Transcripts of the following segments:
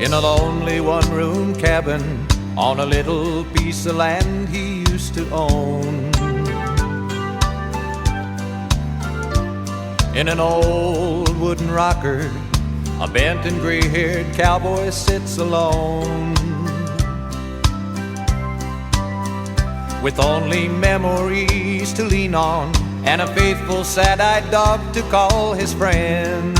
in a lonely one-room cabin on a little piece of land he used to own. In an old wooden rocker, a bent and gray-haired cowboy sits alone, with only memories to lean on and a faithful sad-eyed dog to call his friend.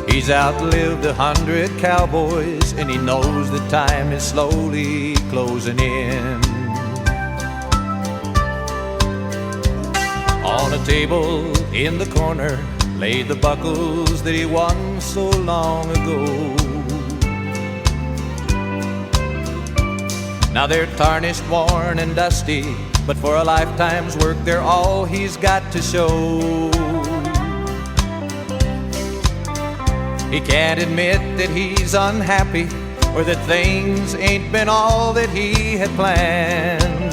He's outlived 100 cowboys, and he knows that time is slowly closing in. On a table in the corner lay the buckles that he won so long ago. Now they're tarnished, worn, and dusty, but for a lifetime's work they're all he's got to show. He can't admit that he's unhappy or that things ain't been all that he had planned,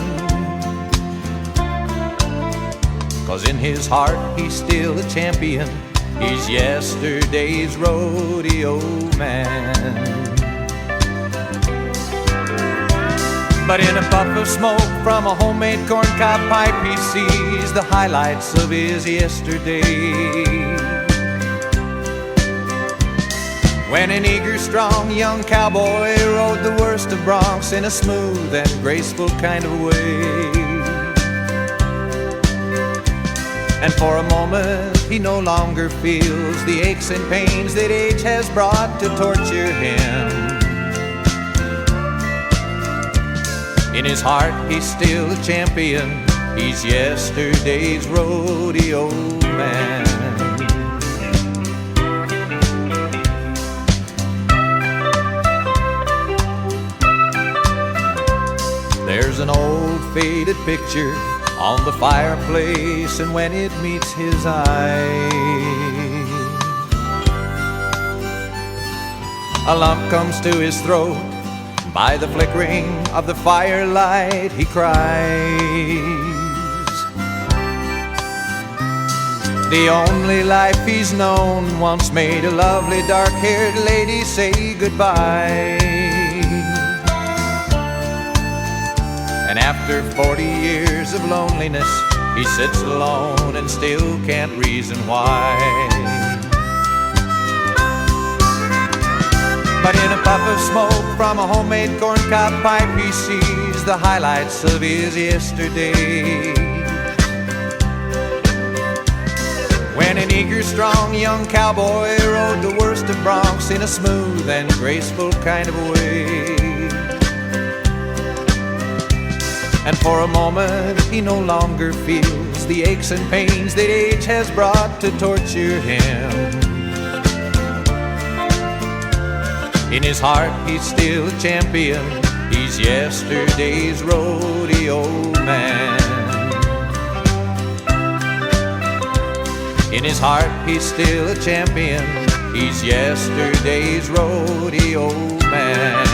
'cause in his heart he's still a champion. He's yesterday's rodeo man. But in a puff of smoke from a homemade corncob pipe, he sees the highlights of his yesterday. When an eager, strong young cowboy rode the worst of broncs in a smooth and graceful kind of way. And for a moment he no longer feels the aches and pains that age has brought to torture him. In his heart he's still a champion. He's yesterday's rodeo man. There's an old faded picture on the fireplace, and when it meets his eye, a lump comes to his throat. By the flickering of the firelight he cries. The only life he's known once made a lovely dark-haired lady say goodbye. And after 40 years of loneliness, he sits alone and still can't reason why. But in a puff of smoke from a homemade corncob pipe, he sees the highlights of his yesterday. When an eager, strong young cowboy rode the worst of broncs in a smooth and graceful kind of way. And for a moment he no longer feels the aches and pains that age has brought to torture him. In his heart he's still a champion. He's yesterday's rodeo man. In his heart he's still a champion. He's yesterday's rodeo man.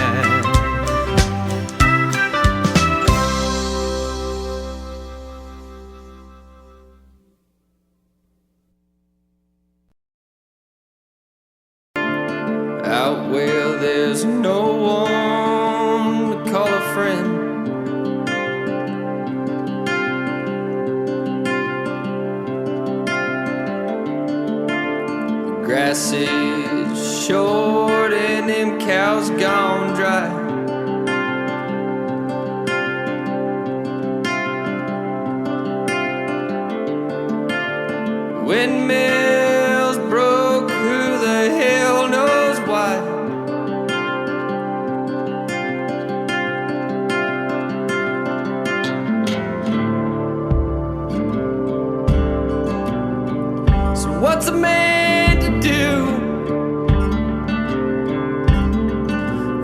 Out where there's no one to call a friend, the grass is short and them cows gone dry. Windmills broke, who the hell knows why? So what's a man to do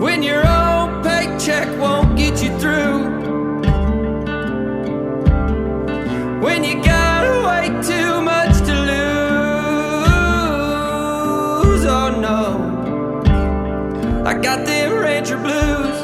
when your own paycheck won't get you through? When you got way too much to lose? Oh no, I got them rancher blues.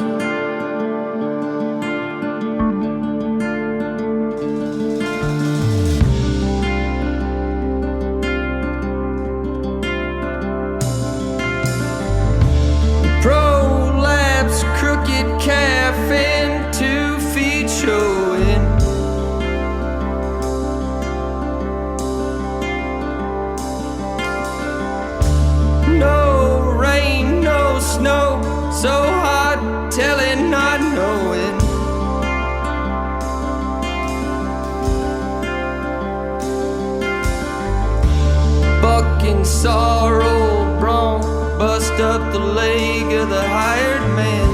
saw our old bronc bust up the leg of the hired man.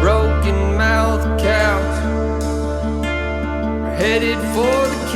Broken mouth cows are headed for the